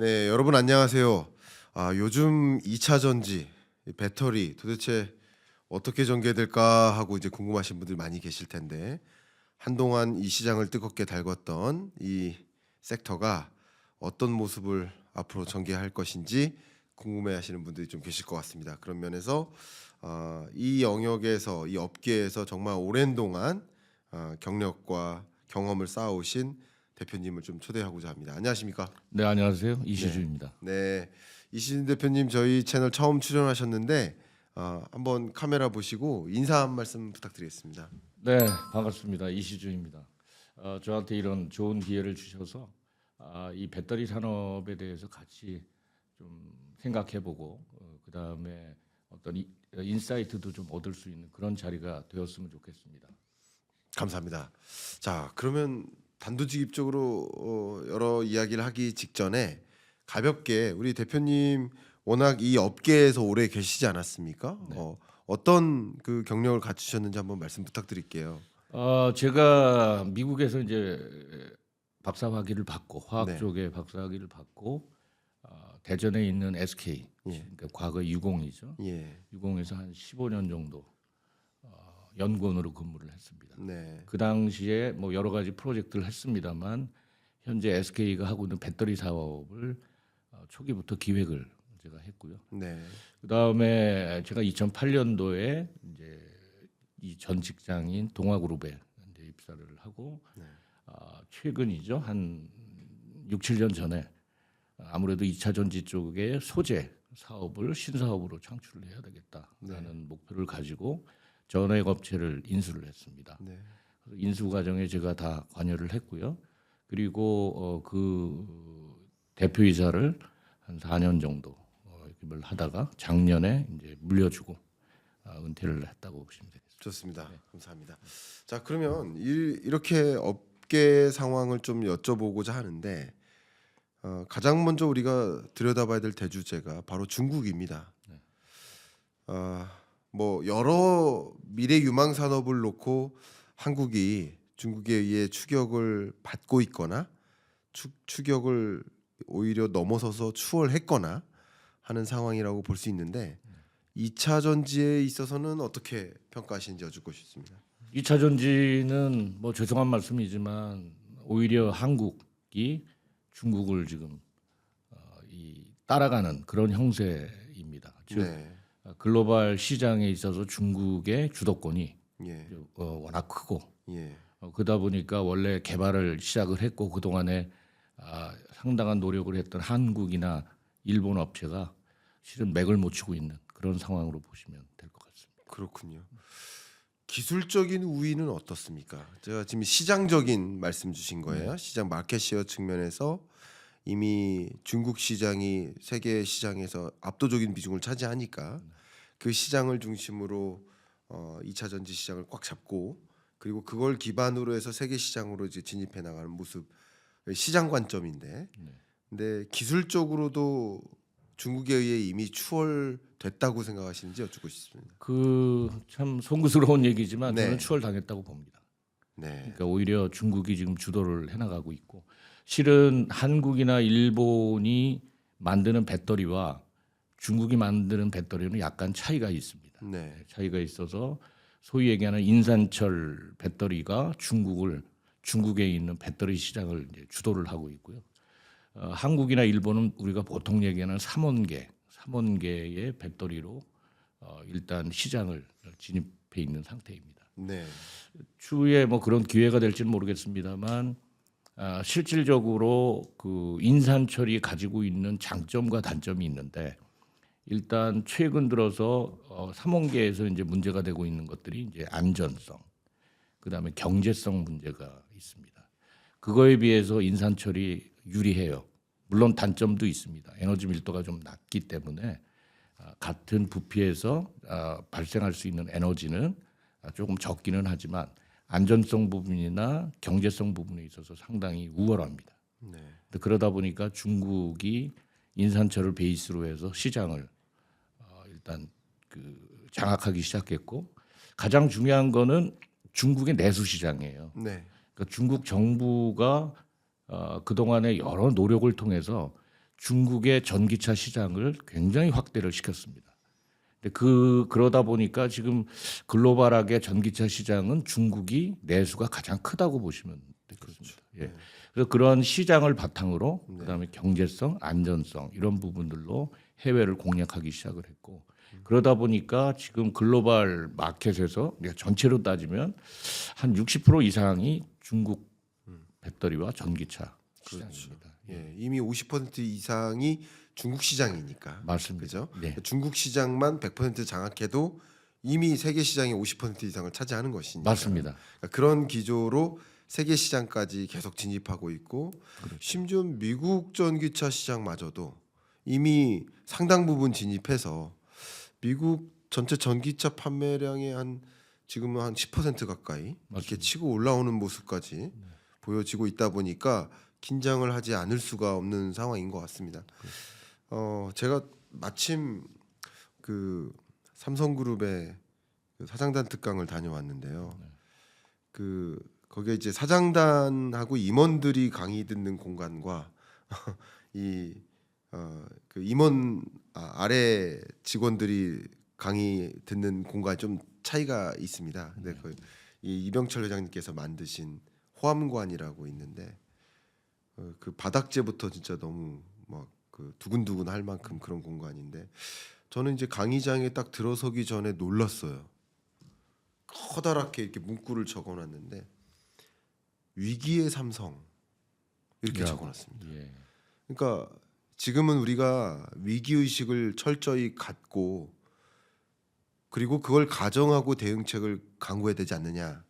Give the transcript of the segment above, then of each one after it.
네, 여러분 안녕하세요. 요즘 2차 전지 이 배터리 도대체 어떻게 전개될까 하고 이제 궁금하신 분들 많이 계실 텐데 한동안 이 시장을 뜨겁게 달궜던 이 섹터가 어떤 모습을 앞으로 전개할 것인지 궁금해하시는 분들이 좀 계실 것 같습니다. 그런 면에서 이 영역에서 이 업계에서 정말 오랜 동안 경력과 경험을 쌓아오신 대표님을 좀 초대하고자 합니다. 안녕하십니까? 네, 안녕하세요. 네, 이시주입니다. 네. 이시진 대표님 저희 채널 처음 출연하셨는데 한번 카메라 보시고 인사 한 말씀 부탁드리겠습니다. 네, 반갑습니다. 이시주입니다. 저한테 이런 좋은 기회를 주셔서 이 배터리 산업에 대해서 같이 좀 생각해보고 그다음에 어떤 인사이트도 좀 얻을 수 있는 그런 자리가 되었으면 좋겠습니다. 감사합니다. 자, 그러면 단도직입적으로 여러 이야기를 하기 직전에 가볍게 우리 대표님 워낙 이 업계에서 오래 계시지 않았습니까? 네. 어떤 그 경력을 갖추셨는지 한번 말씀 부탁드릴게요. 제가 미국에서 이제 박사학위를 받고 화학 네. 쪽에 박사학위를 받고 대전에 있는 SK 예. 그러니까 과거 유공이죠. 예. 유공에서 한 15년 정도 연구원으로 근무를 했습니다. 네. 그 당시에 뭐 여러 가지 프로젝트를 했습니다만 현재 SK가 하고 있는 배터리 사업을 초기부터 기획을 제가 했고요. 네. 그 다음에 제가 2008년도에 이제 이 전 직장인 동아그룹에 이제 입사를 하고 최근이죠. 한 6, 7년 전에 아무래도 2차 전지 쪽의 소재 사업을 신사업으로 창출을 해야 되겠다라는 목표를 가지고 전액 업체를 인수를 했습니다. 네. 그래서 인수 과정에 제가 다 관여를 했고요. 그리고 그 대표이사를 한 4년 정도 을 하다가 작년에 이제 물려주고 은퇴를 했다고 보시면 되겠습니다. 좋습니다. 감사합니다. 자, 그러면 이렇게 업계 상황을 좀 여쭤보고자 하는데 가장 먼저 우리가 들여다봐야 될 대주제가 바로 중국입니다. 뭐 여러 미래 유망 산업을 놓고 한국이 중국에 의해 추격을 받고 있거나 추격을 오히려 넘어서서 추월했거나 하는 상황이라고 볼 수 있는데 2차 전지에 있어서는 어떻게 평가하시는지 여쭙고 싶습니다. 2차 전지는 뭐 죄송한 말씀이지만 오히려 한국이 중국을 지금 따라가는 그런 형세입니다. 즉 네. 글로벌 시장에 있어서 중국의 주도권이 예. 워낙 크고 예. 그러다 보니까 원래 개발을 시작을 했고 그 동안에 상당한 노력을 했던 한국이나 일본 업체가 실은 맥을 못 치고 있는 그런 상황으로 보시면 될 것 같습니다. 그렇군요. 기술적인 우위는 어떻습니까? 제가 지금 시장적인 말씀 주신 거예요. 시장 마켓시어 측면에서 이미 중국 시장이 세계 시장에서 압도적인 비중을 차지하니까 그 시장을 중심으로 2차 전지 시장을 꽉 잡고 그리고 그걸 기반으로 해서 세계 시장으로 이제 진입해 나가는 모습 시장 관점인데 근데 기술적으로도 중국에 의해 이미 추월됐다고 생각하시는지 여쭙고 싶습니다. 그 참 송구스러운 얘기지만 네. 저는 추월당했다고 봅니다. 네. 그러니까 오히려 중국이 지금 주도를 해나가고 있고 실은 한국이나 일본이 만드는 배터리와 중국이 만드는 배터리는 약간 차이가 있습니다. 네. 차이가 있어서 소위 얘기하는 인산철 배터리가 중국에 있는 배터리 시장을 이제 주도를 하고 있고요. 한국이나 일본은 우리가 보통 얘기하는 삼원계의 배터리로 일단 시장을 진입해 있는 상태입니다. 네. 추후에 뭐 그런 기회가 될지는 모르겠습니다만 실질적으로 그 인산철이 가지고 있는 장점과 단점이 있는데 일단 최근 들어서 삼원계에서 이제 문제가 되고 있는 것들이 이제 안전성, 그다음에 경제성 문제가 있습니다. 그거에 비해서 인산철이 유리해요. 물론 단점도 있습니다. 에너지 밀도가 좀 낮기 때문에 같은 부피에서 발생할 수 있는 에너지는 조금 적기는 하지만 안전성 부분이나 경제성 부분에 있어서 상당히 우월합니다. 네. 그러다 보니까 중국이 인산철을 베이스로 해서 시장을 일단 그 장악하기 시작했고 가장 중요한 거는 중국의 내수 시장이에요. 네. 그러니까 중국 정부가 그동안의 여러 노력을 통해서 중국의 전기차 시장을 굉장히 확대를 시켰습니다. 근데 그러다 보니까 지금 글로벌하게 전기차 시장은 중국이 내수가 가장 크다고 보시면 되겠습니다. 예. 그래서 그런 시장을 바탕으로 그다음에 경제성, 안전성 이런 부분들로 해외를 공략하기 시작을 했고 그러다 보니까 지금 글로벌 마켓에서 우리가 전체로 따지면 한 60% 이상이 중국 배터리와 전기차 시장입니다. 예, 이미 50% 이상이 중국 시장이니까. 맞습니다. 그죠? 네. 중국 시장만 100% 장악해도 이미 세계 시장의 50% 이상을 차지하는 것이니까. 맞습니다. 그러니까 그런 기조로 세계 시장까지 계속 진입하고 있고 심지어 미국 전기차 시장마저도 이미 상당 부분 진입해서 미국 전체 전기차 판매량의 지금은 한 10% 가까이 이렇게 치고 올라오는 모습까지 보여지고 있다 보니까 긴장을 하지 않을 수가 없는 상황인 것 같습니다. 제가 마침 그 삼성그룹의 그 사장단 특강을 다녀왔는데요. 거기에 이제 사장단하고 임원들이 강의 듣는 공간과 그 임원 아래 직원들이 강의 듣는 공간 좀 차이가 있습니다. 근데 이 이병철 회장님께서 만드신 호암관이라고 있는데 그 바닥재부터 진짜 너무 막 그 두근두근 할 만큼 그런 공간인데 저는 이제 강의장에 딱 들어서기 전에 놀랐어요. 커다랗게 이렇게 문구를 적어놨는데 위기의 삼성 이렇게 적어놨습니다. 예. 그러니까 지금은 우리가 위기 의식을 철저히 갖고 그리고 그걸 가정하고 대응책을 강구해야 되지 않느냐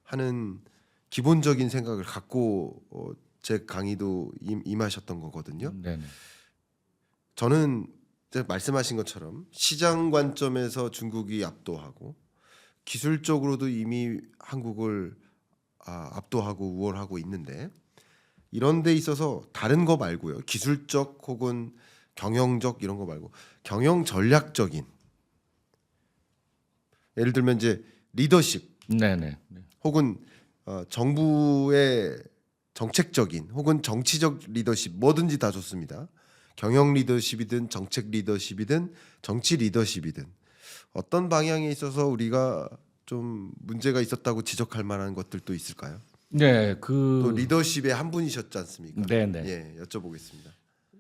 하는 기본적인 생각을 갖고 제 강의도 임하셨던 거거든요. 네네. 저는 말씀하신 것처럼 시장 관점에서 중국이 압도하고 기술적으로도 이미 한국을 압도하고 우월하고 있는데 이런 데 있어서 다른 거 말고요. 기술적 혹은 경영적 이런 거 말고 경영 전략적인 예를 들면 이제 리더십 네네. 혹은 정부의 정책적인 혹은 정치적 리더십 뭐든지 다 좋습니다. 경영 리더십이든 정책 리더십이든 정치 리더십이든 어떤 방향에 있어서 우리가 좀 문제가 있었다고 지적할 만한 것들도 있을까요? 네, 또 리더십의 한 분이셨지 않습니까? 네네. 예, 여쭤보겠습니다.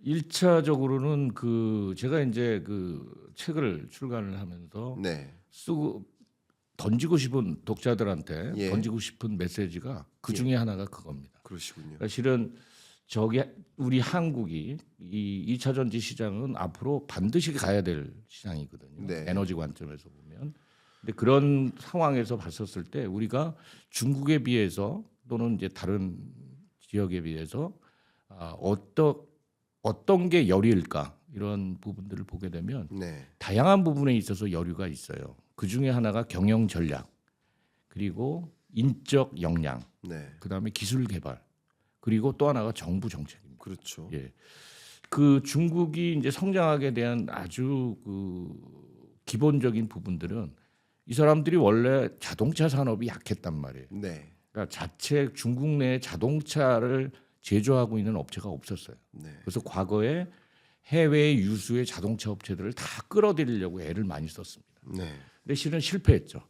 1차적으로는 제가 이제 책을 출간을 하면서 네, 쓰고 던지고 싶은 독자들한테 예. 던지고 싶은 메시지가 그 중에 하나가 그겁니다. 그러시군요. 사실은 우리 한국이 이 2차 전지 시장은 앞으로 반드시 가야 될 시장이거든요. 네. 에너지 관점에서 보면. 근데 그런 상황에서 봤었을 때 우리가 중국에 비해서 또는 이제 다른 지역에 비해서 어떤 게 여류일까 이런 부분들을 보게 되면 네, 다양한 부분에 있어서 여류가 있어요. 그 중에 하나가 경영 전략, 그리고 인적 역량, 네, 그다음에 기술 개발, 그리고 또 하나가 정부 정책입니다. 그렇죠. 예, 중국이 이제 성장하게 대한 아주 기본적인 부분들은 이 사람들이 원래 자동차 산업이 약했단 말이에요. 네, 그러니까 자체 중국 내에 자동차를 제조하고 있는 업체가 없었어요. 네, 그래서 과거에 해외 유수의 자동차 업체들을 다 끌어들이려고 애를 많이 썼습니다. 네, 근데 실은 실패했죠.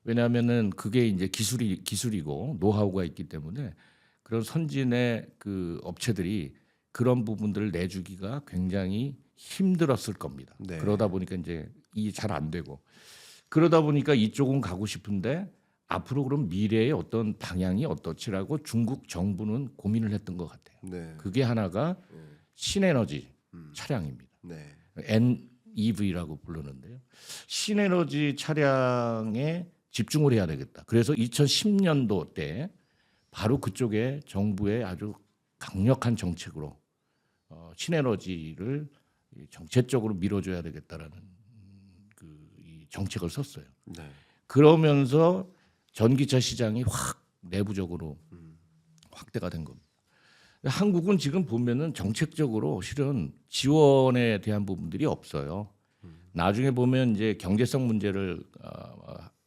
왜냐하면은 그게 이제 기술이고 노하우가 있기 때문에 그런 선진의 업체들이 그런 부분들을 내주기가 굉장히 힘들었을 겁니다. 네. 그러다 보니까 이제 이게 잘 안 되고 그러다 보니까 이쪽은 가고 싶은데 앞으로 그럼 미래의 어떤 방향이 어떻지라고 중국 정부는 고민을 했던 것 같아요. 네, 그게 하나가 신에너지 차량입니다. 네, NEV라고 부르는데요. 신에너지 차량에 집중을 해야 되겠다. 그래서 2010년도 때 바로 그쪽에 정부의 아주 강력한 정책으로 신에너지를 정책적으로 밀어줘야 되겠다라는 이 정책을 썼어요. 네, 그러면서 전기차 시장이 확 내부적으로 확대가 된 겁니다. 한국은 지금 보면은 정책적으로 실은 지원에 대한 부분들이 없어요. 나중에 보면 이제 경제성 문제를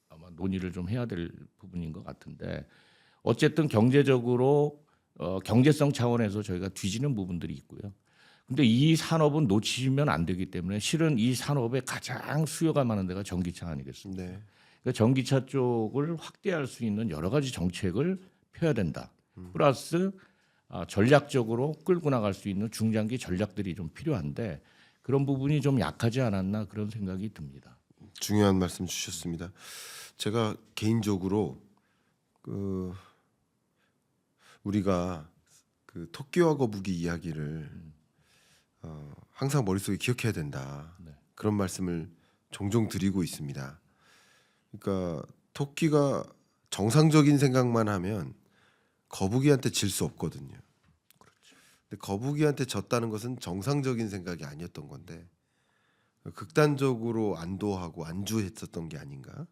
아마 논의를 좀 해야 될 부분인 것 같은데 어쨌든 경제적으로 경제성 차원에서 저희가 뒤지는 부분들이 있고요. 근데 이 산업은 놓치면 안 되기 때문에 실은 이 산업에 가장 수요가 많은 데가 전기차 아니겠습니까? 네. 그러니까 전기차 쪽을 확대할 수 있는 여러 가지 정책을 펴야 된다. 플러스 전략적으로 끌고 나갈 수 있는 중장기 전략들이 좀 필요한데 그런 부분이 좀 약하지 않았나 그런 생각이 듭니다. 중요한 말씀 주셨습니다. 제가 개인적으로 그 우리가 그 토끼와 거북이 이야기를 항상 머릿속에 기억해야 된다. 네. 그런 말씀을 종종 드리고 있습니다. 그러니까 토끼가 정상적인 생각만 하면 거북이한테 질 수 없거든요. 근데 거북이한테 졌다는 것은 정상적인 생각이 아니었던 건데 극단적으로 안도하고 안주했었던 게 아닌가.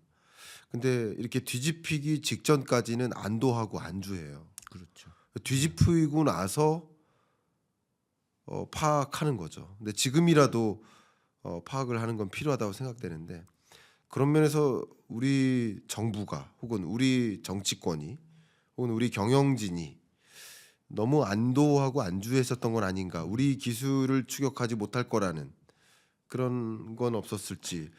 근데 이렇게 뒤집히기 직전까지는 안도하고 안주해요. 그렇죠. 뒤집히고 나서 파악하는 거죠. 근데 지금이라도 파악을 하는 건 필요하다고 생각되는데 그런 면에서 우리 정부가 혹은 우리 정치권이 혹은 우리 경영진이 너무 안도하고 안주했었던 건 아닌가. 우리 기술을 추격하지 못할 거라는 그런 건 없었을지.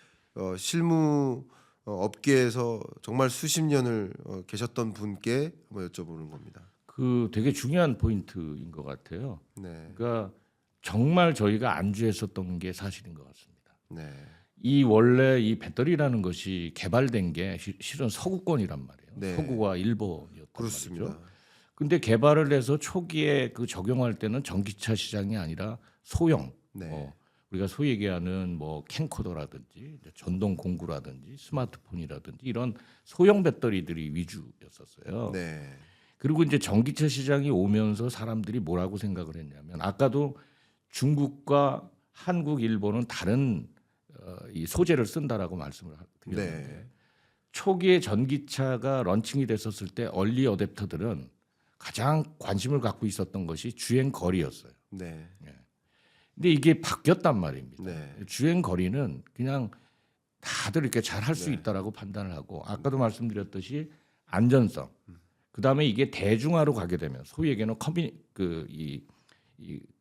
실무 업계에서 정말 수십 년을 계셨던 분께 한번 여쭤보는 겁니다. 그 되게 중요한 포인트인 것 같아요. 네, 그러니까 정말 저희가 안주했었던 게 사실인 것 같습니다. 네, 이 원래 이 배터리라는 것이 개발된 게 실은 서구권이란 말이에요. 네. 서구와 일본이었단 그렇습니다. 말이죠. 근데 개발을 해서 초기에 그 적용할 때는 전기차 시장이 아니라 소형, 네. 우리가 소위 얘기하는 뭐 캠코더라든지 전동 공구라든지 스마트폰이라든지 이런 소형 배터리들이 위주였었어요. 네, 그리고 이제 전기차 시장이 오면서 사람들이 뭐라고 생각을 했냐면 아까도 중국과 한국, 일본은 다른 이 소재를 쓴다라고 말씀을 드렸는데 네, 초기에 전기차가 런칭이 됐었을 때 얼리 어댑터들은 가장 관심을 갖고 있었던 것이 주행 거리였어요. 네, 근데 이게 바뀌었단 말입니다. 네, 주행 거리는 그냥 다들 이렇게 잘 할 수 네. 있다라고 판단을 하고 아까도 말씀드렸듯이 안전성 그다음에 이게 대중화로 가게 되면 소위 얘기하는 이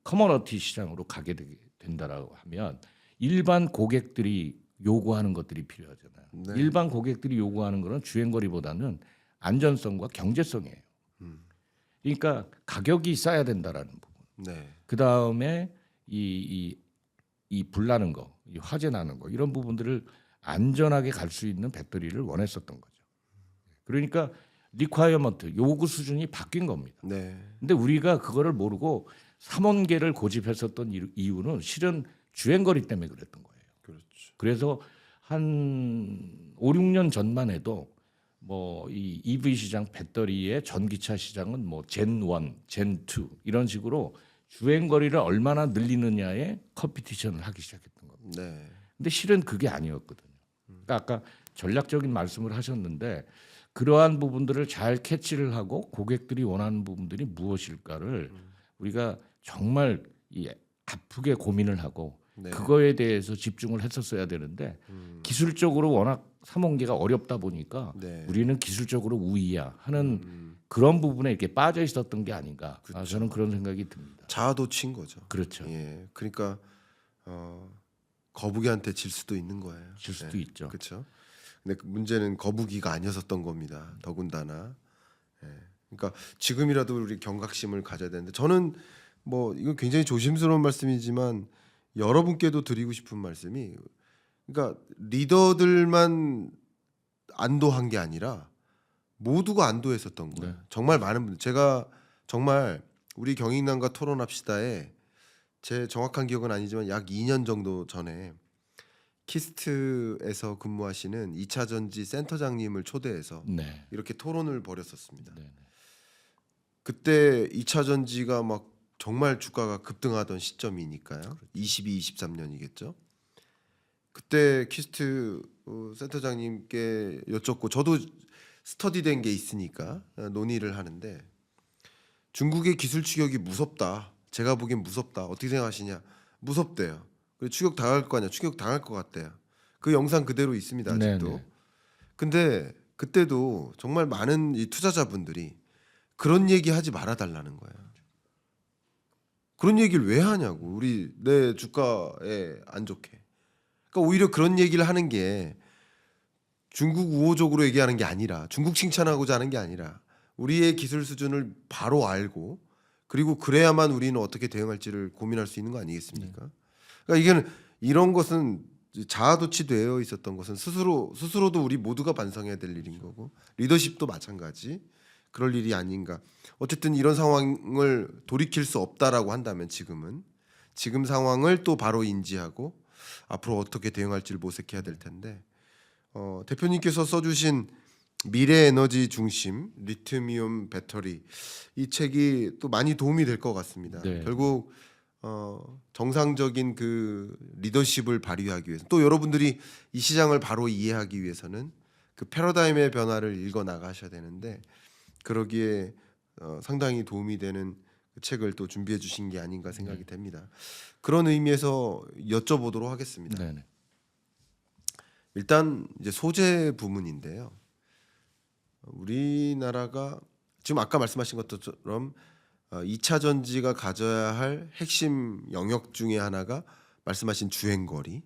커머너티 시장으로 가게 된다라고 하면 일반 고객들이 요구하는 것들이 필요하잖아요. 네. 일반 고객들이 요구하는 것은 주행거리보다는 안전성과 경제성이에요. 그러니까 가격이 싸야 된다라는 부분. 네, 그 다음에 이 불나는 거, 이 화재 나는 거 이런 부분들을 안전하게 갈 수 있는 배터리를 원했었던 거죠. 그러니까 리콰이어먼트 요구 수준이 바뀐 겁니다. 네, 근데 우리가 그거를 모르고 3원계를 고집했었던 이유는 실은 주행거리 때문에 그랬던 거예요. 그렇죠. 그래서 한 5, 6년 전만 해도 뭐 이 EV 시장 배터리의 전기차 시장은 뭐 젠 1, 젠 2 이런 식으로 주행 거리를 얼마나 늘리느냐에 컴피티션을 하기 시작했던 겁니다. 네, 근데 실은 그게 아니었거든요. 그러니까 아까 전략적인 말씀을 하셨는데 그러한 부분들을 잘 캐치를 하고 고객들이 원하는 부분들이 무엇일까를 우리가 정말 아프게 고민을 하고 네. 그거에 대해서 집중을 했었어야 되는데 기술적으로 워낙 삼원계가 어렵다 보니까 네. 우리는 기술적으로 우위야 하는 그런 부분에 이렇게 빠져 있었던 게 아닌가. 저는 그런 생각이 듭니다. 자아도취인 거죠. 그렇죠. 예, 그러니까 거북이한테 질 수도 있는 거예요. 질 수도 있죠. 그렇죠. 근데 그 문제는 거북이가 아니었었던 겁니다. 더군다나. 예. 그러니까 지금이라도 우리 경각심을 가져야 되는데 저는 뭐 이건 굉장히 조심스러운 말씀이지만 여러분께도 드리고 싶은 말씀이 그러니까 리더들만 안도한 게 아니라 모두가 안도했었던 거예요. 네. 정말 많은 분들 제가 정말 우리 경인남과 토론합시다에 제 정확한 기억은 아니지만 약 2년 정도 전에 키스트에서 근무하시는 2차 전지 센터장님을 초대해서 네. 이렇게 토론을 벌였었습니다. 네. 그때 2차 전지가 막 정말 주가가 급등하던 시점이니까요. 22, 23년이겠죠. 그때 키스트 센터장님께 여쭙고 저도 스터디된 게 있으니까 논의를 하는데 중국의 기술 추격이 무섭다. 제가 보기엔 무섭다. 어떻게 생각하시냐? 무섭대요. 그리고 추격 당할 거 아니야. 추격 당할 것 같대요. 그 영상 그대로 있습니다. 아직도. 네네. 근데 그때도 정말 많은 이 투자자분들이 그런 얘기 하지 말아달라는 거예요. 그런 얘기를 왜 하냐고. 우리 내 주가에 안 좋게. 그러니까 오히려 그런 얘기를 하는 게 중국 우호적으로 얘기하는 게 아니라 중국 칭찬하고자 하는 게 아니라 우리의 기술 수준을 바로 알고 그리고 그래야만 우리는 어떻게 대응할지를 고민할 수 있는 거 아니겠습니까? 그러니까 이게는 이런 것은 자아도취되어 있었던 것은 스스로도 우리 모두가 반성해야 될 일인 거고 리더십도 마찬가지 그럴 일이 아닌가. 어쨌든 이런 상황을 돌이킬 수 없다라고 한다면 지금 상황을 또 바로 인지하고 앞으로 어떻게 대응할지를 모색해야 될 텐데 대표님께서 써주신 미래 에너지 중심 리튬이온 배터리 이 책이 또 많이 도움이 될 것 같습니다. 네. 결국 정상적인 그 리더십을 발휘하기 위해서 또 여러분들이 이 시장을 바로 이해하기 위해서는 그 패러다임의 변화를 읽어 나가셔야 되는데 그러기에 상당히 도움이 되는 그 책을 또 준비해 주신 게 아닌가 생각이 됩니다. 그런 의미에서 여쭤보도록 하겠습니다. 네네. 일단 이제 소재 부문인데요. 우리나라가 지금 아까 말씀하신 것처럼 2차 전지가 가져야 할 핵심 영역 중에 하나가 말씀하신 주행거리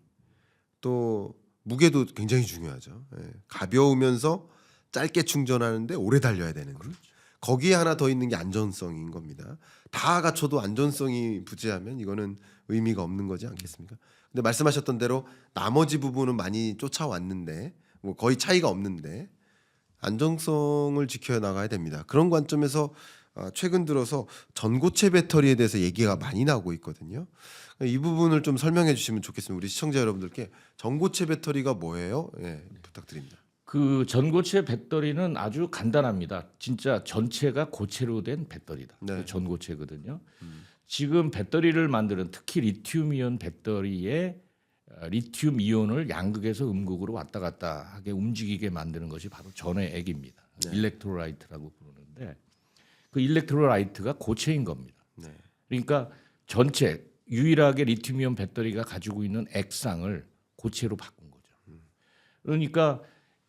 또 무게도 굉장히 중요하죠. 예. 가벼우면서 짧게 충전하는데 오래 달려야 되는 거기에 하나 더 있는 게 안전성인 겁니다. 다 갖춰도 안전성이 부재하면 이거는 의미가 없는 거지 않겠습니까? 근데 말씀하셨던 대로 나머지 부분은 많이 쫓아왔는데 뭐 거의 차이가 없는데 안정성을 지켜 나가야 됩니다. 그런 관점에서 최근 들어서 전고체 배터리에 대해서 얘기가 많이 나오고 있거든요. 이 부분을 좀 설명해 주시면 좋겠습니다. 우리 시청자 여러분들께 전고체 배터리가 뭐예요? 예, 부탁드립니다. 그 전고체 배터리는 아주 간단합니다. 진짜 전체가 고체로 된 배터리다. 네. 그 전고체거든요. 지금 배터리를 만드는 특히 리튬이온 배터리에 리튬 이온을 양극에서 음극으로 왔다 갔다 하게 움직이게 만드는 것이 바로 전해액입니다. 네. 일렉트로라이트라고 부르는데 그 일렉트로라이트가 고체인 겁니다. 네. 그러니까 전체 유일하게 리튬이온 배터리가 가지고 있는 액상을 고체로 바꾼 거죠. 그러니까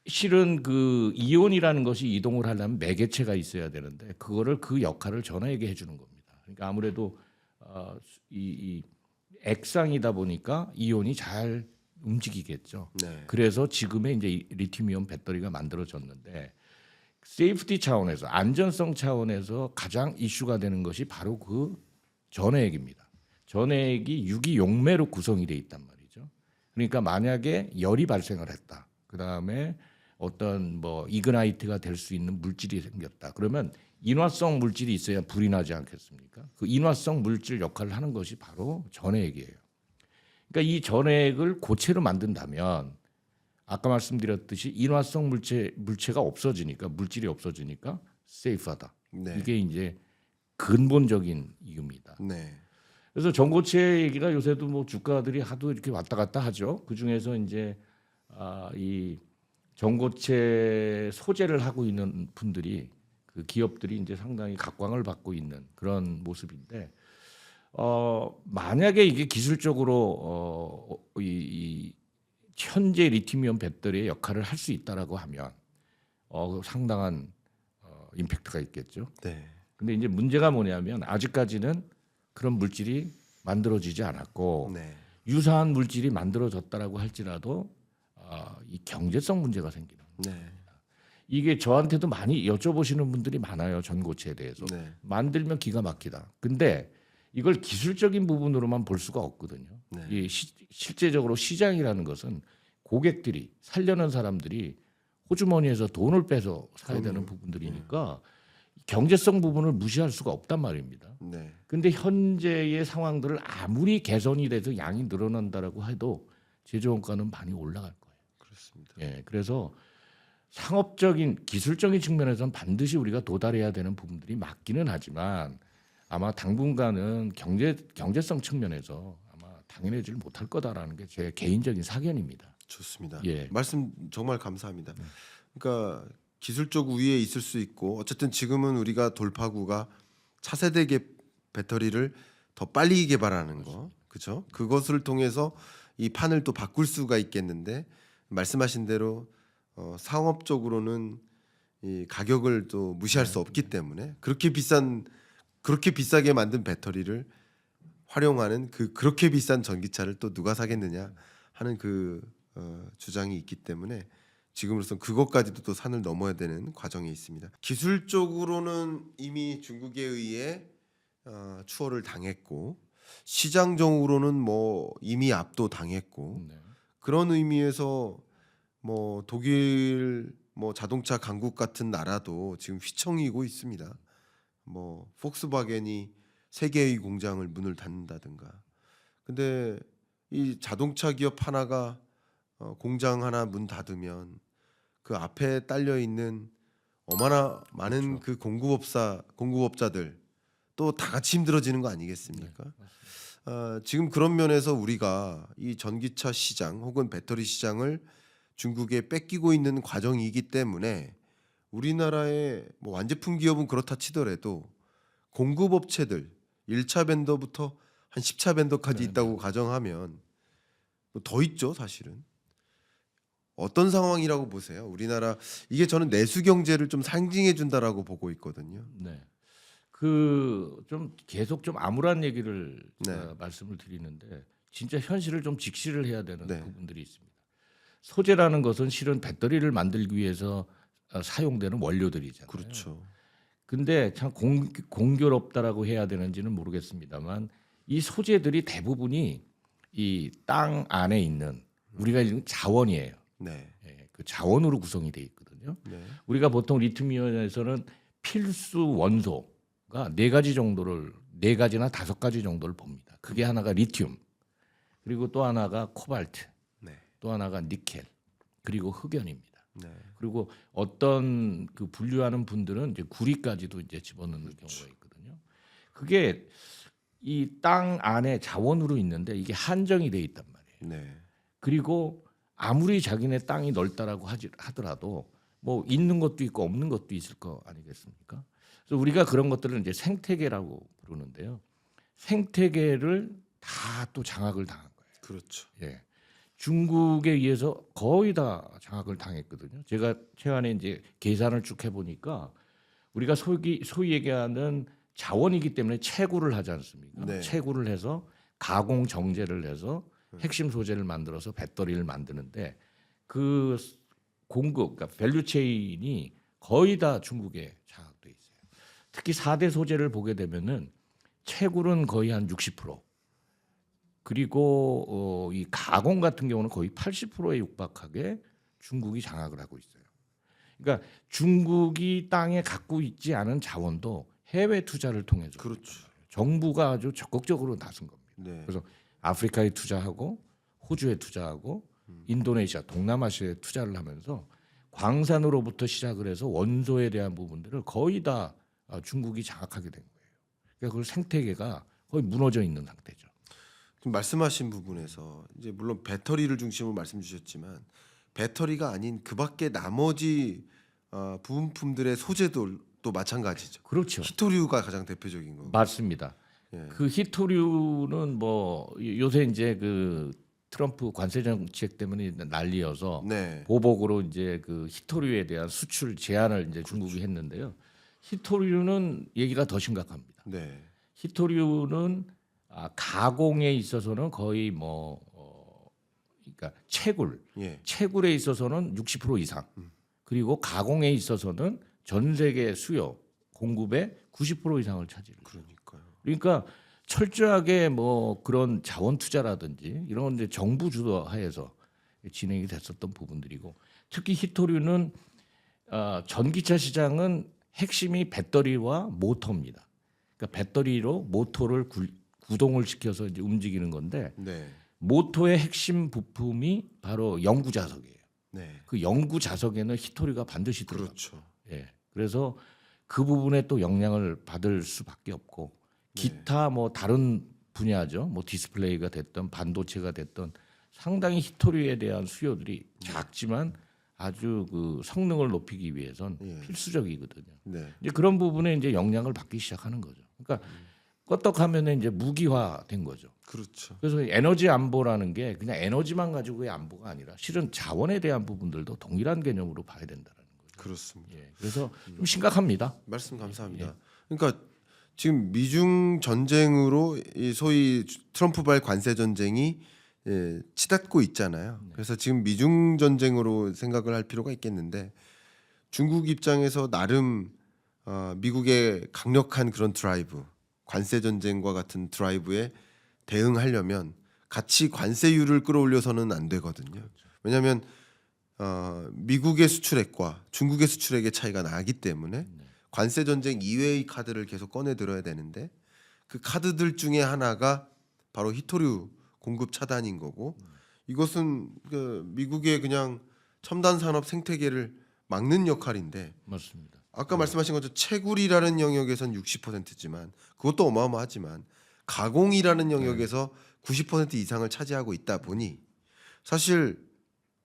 실은 그 이온이라는 것이 이동을 하려면 매개체가 있어야 되는데 그거를 그 역할을 전해에게 해주는 겁니다. 그러니까 아무래도 이 액상이다 보니까 이온이 잘 움직이겠죠. 네. 그래서 지금의 이제 리튬이온 배터리가 만들어졌는데 세이프티 차원에서 안전성 차원에서 가장 이슈가 되는 것이 바로 그 전해액입니다. 전해액이 유기용매로 구성이 돼 있단 말이죠. 그러니까 만약에 열이 발생을 했다. 그다음에 어떤 뭐 이그나이트가 될 수 있는 물질이 생겼다. 그러면 인화성 물질이 있어야 불이 나지 않겠습니까? 그 인화성 물질 역할을 하는 것이 바로 전해액이에요. 그러니까 이 전해액을 고체로 만든다면 아까 말씀드렸듯이 인화성 물체가 없어지니까 물질이 없어지니까 세이프하다. 네. 이게 이제 근본적인 이유입니다. 네. 그래서 전고체 얘기가 요새도 뭐 주가들이 하도 이렇게 왔다 갔다 하죠. 그 중에서 이제 이 전고체 소재를 하고 있는 분들이 그 기업들이 이제 상당히 각광을 받고 있는 그런 모습인데 만약에 이게 기술적으로 이 현재 리튬이온 배터리의 역할을 할 수 있다라고 하면 상당한 임팩트가 있겠죠. 네. 근데 이제 문제가 뭐냐면 아직까지는 그런 물질이 만들어지지 않았고 네. 유사한 물질이 만들어졌다라고 할지라도 이 경제성 문제가 생기는 거예요. 네. 이게 저한테도 많이 여쭤보시는 분들이 많아요. 전고체에 대해서. 네. 만들면 기가 막히다. 근데 이걸 기술적인 부분으로만 볼 수가 없거든요. 네. 이 실제적으로 시장이라는 것은 고객들이 살려는 사람들이 호주머니에서 돈을 빼서 사야 되는 부분들이니까 경제성 부분을 무시할 수가 없단 말입니다. 네. 근데 현재의 상황들을 아무리 개선이 돼서 양이 늘어난다라고 해도 제조원가는 많이 올라갈 거예요. 그렇습니다. 예, 그래서 상업적인 기술적인 측면에서는 반드시 우리가 도달해야 되는 부분들이 맞기는 하지만 아마 당분간은 경제성 측면에서 아마 당연하지 못할 거다라는 게 제 개인적인 사견입니다. 좋습니다. 예. 말씀 정말 감사합니다. 그러니까 기술적 우위에 있을 수 있고 어쨌든 지금은 우리가 돌파구가 차세대 배터리를 더 빨리 개발하는 거, 그렇죠? 그것을 통해서 이 판을 또 바꿀 수가 있겠는데 말씀하신 대로 상업적으로는 이 가격을 또 무시할 수 없기 때문에 그렇게 비싸게 만든 배터리를 활용하는 그렇게 비싼 전기차를 또 누가 사겠느냐 하는 주장이 있기 때문에 지금으로선 그것까지도 또 산을 넘어야 되는 과정에 있습니다. 기술적으로는 이미 중국에 의해 추월을 당했고 시장적으로는 뭐 이미 압도당했고 네. 그런 의미에서 뭐 독일 뭐 자동차 강국 같은 나라도 지금 휘청이고 있습니다. 뭐 폭스바겐이 세계의 공장을 문을 닫는다든가. 근데 이 자동차 기업 하나가 공장 하나 문 닫으면 그 앞에 딸려 있는 얼마나 많은 그 공급업자들 또 다 같이 힘들어지는 거 아니겠습니까? 지금 그런 면에서 우리가 이 전기차 시장 혹은 배터리 시장을 중국에 뺏기고 있는 과정이기 때문에 우리나라의 뭐 완제품 기업은 그렇다 치더라도 공급업체들 1차 벤더부터 한 10차 벤더까지 있다고 가정하면 뭐더 있죠, 사실은. 어떤 상황이라고 보세요? 우리나라 이게 저는 내수 경제를 좀 상징해 준다라고 보고 있거든요. 네. 그 좀 계속 좀 암울한 얘기를 네. 말씀을 드리는데 진짜 현실을 좀 직시를 해야 되는 네. 부분들이 있습니다. 소재라는 것은 실은 배터리를 만들기 위해서 사용되는 원료들이잖아요. 그렇죠. 근데 참 공교롭다라고 해야 되는지는 모르겠습니다만 이 소재들이 대부분이 이 땅 안에 있는 우리가 지금 자원이에요. 네. 예, 그 자원으로 구성이 돼 있거든요. 네. 우리가 보통 리튬이온에서는 필수 원소가 네 가지나 5가지 정도를 봅니다. 그게 하나가 리튬, 그리고 또 하나가 코발트, 네. 또 하나가 니켈, 그리고 흑연입니다. 네. 그리고 어떤 그 분류하는 분들은 이제 구리까지도 이제 집어넣는 경우가 있거든요. 그게 이 땅 안에 자원으로 있는데 이게 한정이 돼 있단 말이에요. 네. 그리고 아무리 자기네 땅이 넓다라고 하더라도 뭐 있는 것도 있고 없는 것도 있을 거 아니겠습니까? 그래서 우리가 그런 것들을 이제 생태계라고 부르는데요. 생태계를 다 또 장악을 당한 거예요. 그렇죠. 예. 중국에 의해서 거의 다 장악을 당했거든요. 제가 최근에 이제 계산을 쭉 해보니까 우리가 소위 얘기하는 자원이기 때문에 채굴을 하지 않습니까? 네. 채굴을 해서 가공 정제를 해서 핵심 소재를 만들어서 배터리를 만드는데 그 공급, 그러니까 밸류체인이 거의 다 중국에 장악돼 있어요. 특히 4대 소재를 보게 되면은 채굴은 거의 한 60%, 그리고 이 가공 같은 경우는 거의 80%에 육박하게 중국이 장악을 하고 있어요. 그러니까 중국이 땅에 갖고 있지 않은 자원도 해외 투자를 통해서 그렇죠. 정부가 아주 적극적으로 나선 겁니다. 네. 그래서 아프리카에 투자하고 호주에 투자하고 인도네시아, 동남아시아에 투자를 하면서 광산으로부터 시작을 해서 원소에 대한 부분들을 거의 다 중국이 장악하게 된 거예요. 그러니까 그 생태계가 거의 무너져 있는 상태죠. 지금 말씀하신 부분에서 이제 물론 배터리를 중심으로 말씀 주셨지만 배터리가 아닌 그밖에 나머지 부품들의 소재도 마찬가지죠. 그렇죠. 히토류가 가장 대표적인 거고. 맞습니다. 예. 그 히토류는 뭐 요새 이제 그 트럼프 관세 정책 때문에 난리여서 네. 보복으로 이제 그 히토류에 대한 수출 제한을 이제 중국이 했는데요. 히토류는 얘기가 더 심각합니다. 네. 히토류는 가공에 있어서는 거의 그러니까 예. 채굴에 있어서는 60% 이상, 그리고 가공에 있어서는 전 세계 수요 공급의 90% 이상을 차지해요. 그러니까요. 그러니까 철저하게 뭐 그런 자원 투자라든지 이런 건 이제 정부 주도하에서 진행이 됐었던 부분들이고, 특히 히토류는 전기차 시장은 핵심이 배터리와 모터입니다. 그러니까 배터리로 모터를 구동을 시켜서 이제 움직이는 건데 네. 모터의 핵심 부품이 바로 연구 자석이에요. 네. 그 연구 자석에는 히토류가 반드시 들어가요. 그렇죠. 예. 그래서 그 부분에 또 영향을 받을 수밖에 없고 기타 뭐 다른 분야죠. 뭐 디스플레이가 됐던 반도체가 됐던 상당히 히토류에 대한 수요들이 작지만 아주 그 성능을 높이기 위해선 필수적이거든요. 네. 이제 그런 부분에 이제 영향을 받기 시작하는 거죠. 그러니까 껐떡하면 이제 무기화된 거죠. 그렇죠. 그래서 에너지 안보라는 게 그냥 에너지만 가지고의 안보가 아니라 실은 자원에 대한 부분들도 동일한 개념으로 봐야 된다는 거죠. 그렇습니다. 예, 그래서 좀 심각합니다. 말씀 감사합니다. 그러니까 지금 미중 전쟁으로 이 소위 트럼프발 관세 전쟁이 치닫고 있잖아요. 그래서 지금 미중 전쟁으로 생각을 할 필요가 있겠는데 중국 입장에서 나름 미국의 강력한 그런 드라이브, 관세 전쟁과 같은 드라이브에 대응하려면 같이 관세율을 끌어올려서는 안 되거든요. 왜냐하면 미국의 수출액과 중국의 수출액의 차이가 나기 때문에 관세 전쟁 이외의 카드를 계속 꺼내 들어야 되는데 그 카드들 중에 하나가 바로 히토류 공급 차단인 거고 이것은 그 미국의 그냥 첨단 산업 생태계를 막는 역할인데 맞습니다. 아까 말씀하신 것처럼 채굴이라는 영역에선 60%지만 그것도 어마어마하지만 가공이라는 영역에서 90% 이상을 차지하고 있다 보니 사실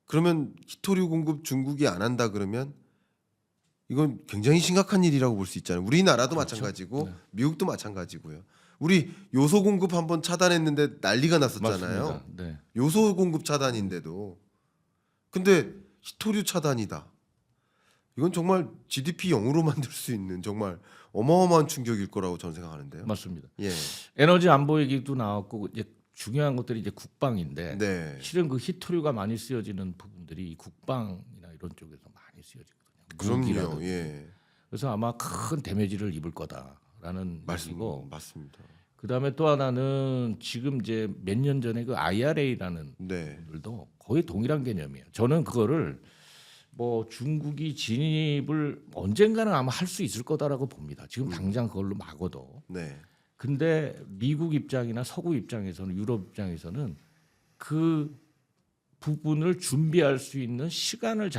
그러면 히토류 공급 중국이 안 한다 그러면 이건 굉장히 심각한 일이라고 볼 수 있잖아요. 우리나라도 그렇죠. 마찬가지고 네. 미국도 마찬가지고요. 우리 요소 공급 한번 차단했는데 난리가 났었잖아요. 맞습니다. 네. 요소 공급 차단인데도 근데 히토류 차단이다. 이건 정말 GDP 0으로 만들 수 있는 정말 어마어마한 충격일 거라고 저는 생각하는데요. 맞습니다. 예. 에너지 안보 얘기도 나왔고 이제 중요한 것들이 이제 국방인데 네. 실은 그 히토류가 많이 쓰여지는 부분들이 국방이나 이런 쪽에서 많이 쓰여지거든요. 그럼요. 무기라든지. 예. 그래서 아마 큰 데미지를 입을 거다라는 얘기고 맞습니다. 그다음에 또 하나는 지금 이제 몇 년 전에 그 IRA라는 네. 부분들도 거의 동일한 개념이에요. 저는 그거를 뭐 중국이 진입을 언젠가는 아마 할 수 있을 거다라고 봅니다. 지금 당장 그걸로 막어도. 네. 근데 미국 입장이나 서구 입장에서는 유럽 입장에서는 그 부분을 준비할 수 있는 시간을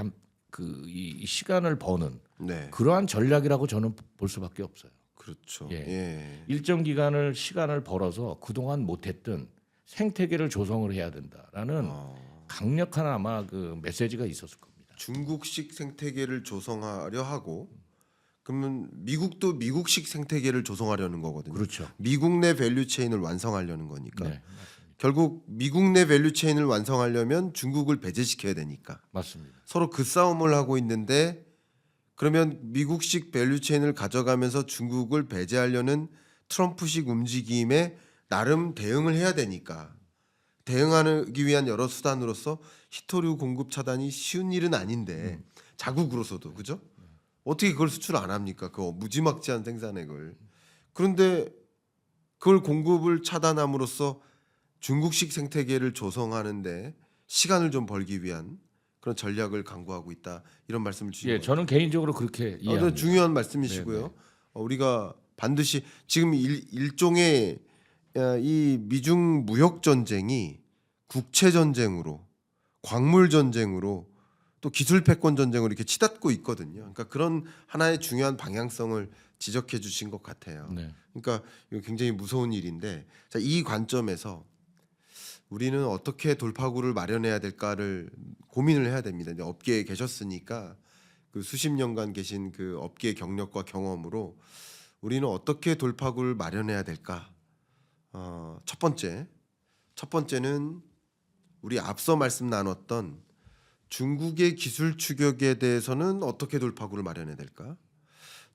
이 시간을 버는 네. 그러한 전략이라고 저는 볼 수밖에 없어요. 그렇죠. 예. 예. 일정 기간을 시간을 벌어서 그동안 못했던 생태계를 조성을 해야 된다라는 강력한 아마 그 메시지가 있었을 겁니다. 중국식 생태계를 조성하려 하고 그러면 미국도 미국식 생태계를 조성하려는 거거든요. 그렇죠. 미국 내 밸류 체인을 완성하려는 거니까. 네, 결국 미국 내 밸류 체인을 완성하려면 중국을 배제시켜야 되니까. 맞습니다. 서로 그 싸움을 하고 있는데 그러면 미국식 밸류 체인을 가져가면서 중국을 배제하려는 트럼프식 움직임에 나름 대응을 해야 되니까 대응하기 위한 여러 수단으로서 히토류 공급 차단이 쉬운 일은 아닌데 자국으로서도 그죠? 어떻게 그걸 수출 안 합니까? 그 무지막지한 생산액을. 그런데 그걸 공급을 차단함으로써 중국식 생태계를 조성하는데 시간을 좀 벌기 위한 그런 전략을 강구하고 있다 이런 말씀을 주시는 예, 거예요. 저는 개인적으로 그렇게 이해합니다. 중요한 말씀이시고요. 우리가 반드시 지금 일종의 이 미중 무역 전쟁이 국채 전쟁으로, 광물 전쟁으로 또 기술 패권 전쟁으로 이렇게 치닫고 있거든요. 그러니까 그런 하나의 중요한 방향성을 지적해 주신 것 같아요. 네. 그러니까 이거 굉장히 무서운 일인데 자, 이 관점에서 우리는 어떻게 돌파구를 마련해야 될까를 고민을 해야 됩니다. 이제 업계에 계셨으니까 그 수십 년간 계신 그 업계 경력과 경험으로 우리는 어떻게 돌파구를 마련해야 될까? 첫 번째는 우리 앞서 말씀 나눴던 중국의 기술 추격에 대해서는 어떻게 돌파구를 마련해야 될까?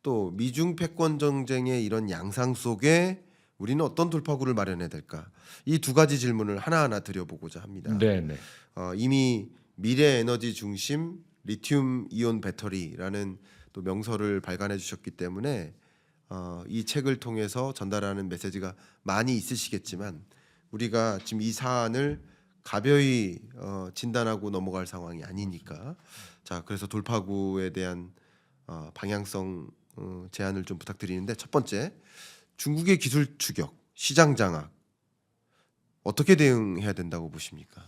또 미중 패권 전쟁의 이런 양상 속에 우리는 어떤 돌파구를 마련해야 될까? 이 두 가지 질문을 하나하나 드려보고자 합니다. 네, 네. 이미 미래 에너지 중심 리튬 이온 배터리라는 또 명설을 발간해 주셨기 때문에 이 책을 통해서 전달하는 메시지가 많이 있으시겠지만 우리가 지금 이 사안을 가벼이 진단하고 넘어갈 상황이 아니니까 자 그래서 돌파구에 대한 방향성 제안을 좀 부탁드리는데 첫 번째 중국의 기술 추격, 시장 장악 어떻게 대응해야 된다고 보십니까?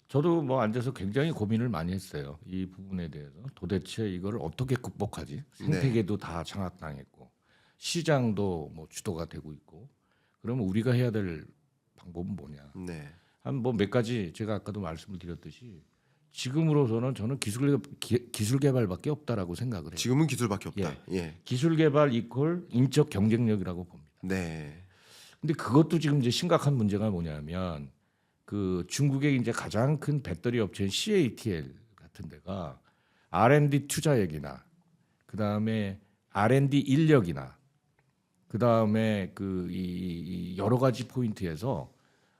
저도 뭐 앉아서 굉장히 고민을 많이 했어요. 이 부분에 대해서 도대체 이걸 어떻게 극복하지? 생태계도 다 장악당했고 시장도 뭐 주도가 되고 있고 그러면 우리가 해야 될 방법은 뭐냐? 네, 한 뭐 몇 가지 제가 아까도 말씀을 드렸듯이 지금으로서는 저는 기술 개발밖에 없다라고 생각을 해요. 지금은 기술밖에 없다. 예. 기술 개발 이퀄 인적 경쟁력이라고 봅니다. 네, 근데 그것도 지금 이제 심각한 문제가 뭐냐면 그 중국의 이제 가장 큰 배터리 업체인 CATL 같은 데가 R&D 투자액이나 그다음에 R&D 인력이나 그다음에 이 여러 가지 포인트에서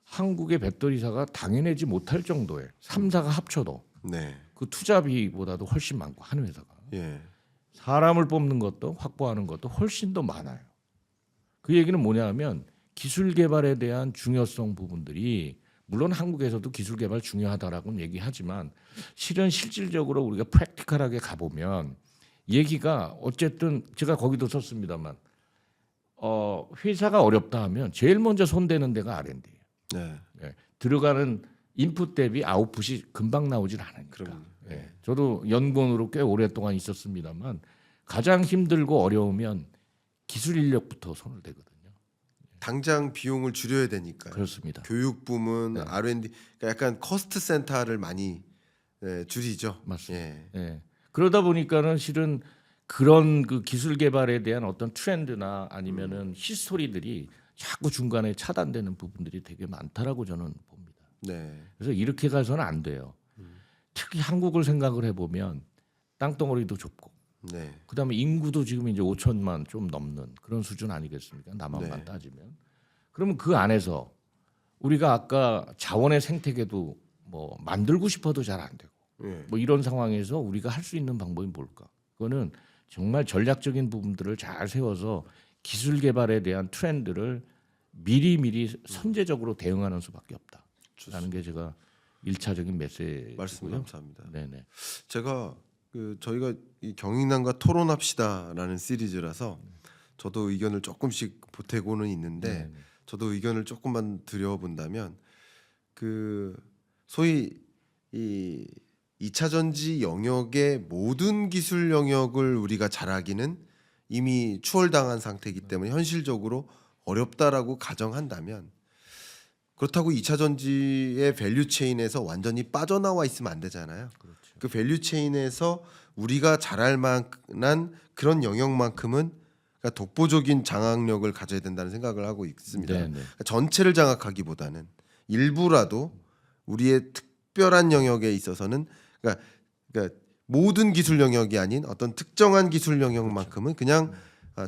한국의 배터리사가 당해내지 못할 정도의 3사가 합쳐도 네. 그 투자비보다도 훨씬 많고 한 회사가 예. 사람을 뽑는 것도 확보하는 것도 훨씬 더 많아요. 그 얘기는 뭐냐면 기술 개발에 대한 중요성 부분들이 물론 한국에서도 기술 개발 중요하다라고는 얘기하지만 실은 실질적으로 우리가 프랙티컬하게 가보면 얘기가 어쨌든 제가 거기도 썼습니다만 회사가 어렵다 하면 제일 먼저 손대는 데가 R&D예요. 네. 예, 들어가는 인풋 대비 아웃풋이 금방 나오질 않으니까. 그럼요. 예, 저도 연구원으로 꽤 오랫동안 있었습니다만 가장 힘들고 어려우면 기술 인력부터 손을 대거든요. 당장 비용을 줄여야 되니까. 그렇습니다. 교육 부문, 네. R&D, 그러니까 약간 커스트 센터를 많이 줄이죠. 맞습니다. 예. 예. 그러다 보니까는 실은 그런 그 기술 개발에 대한 어떤 트렌드나 아니면은 히스토리들이 자꾸 중간에 차단되는 부분들이 되게 많다라고 저는 봅니다. 네. 그래서 이렇게 가서는 안 돼요. 특히 한국을 생각을 해보면 땅덩어리도 좁고, 네. 그다음에 인구도 지금 이제 5천만 좀 넘는 그런 수준 아니겠습니까? 남한만 네. 따지면. 그러면 그 안에서 우리가 아까 자원의 생태계도 뭐 만들고 싶어도 잘 안 되고, 예. 뭐 이런 상황에서 우리가 할 수 있는 방법이 뭘까? 그거는 정말 전략적인 부분들을 잘 세워서 기술 개발에 대한 트렌드를 미리 선제적으로 대응하는 수밖에 없다라는 게 제가 1차적인 메시지고요. 말씀 감사합니다. 네네. 제가 저희가 이 경인남과 토론합시다라는 시리즈라서 저도 의견을 조금씩 보태고는 있는데 네네. 저도 의견을 조금만 드려본다면 그 소위 이 2차 전지 영역의 모든 기술 영역을 우리가 잘하기는 이미 추월당한 상태이기 때문에 현실적으로 어렵다라고 가정한다면 그렇다고 2차 전지의 밸류 체인에서 완전히 빠져나와 있으면 안 되잖아요. 그렇죠. 그 밸류 체인에서 우리가 잘할 만한 그런 영역만큼은 그러니까 독보적인 장악력을 가져야 된다는 생각을 하고 있습니다. 네네. 그러니까 전체를 장악하기보다는 일부라도 우리의 특별한 영역에 있어서는 그러니까 모든 기술 영역이 아닌 어떤 특정한 기술 영역만큼은 그냥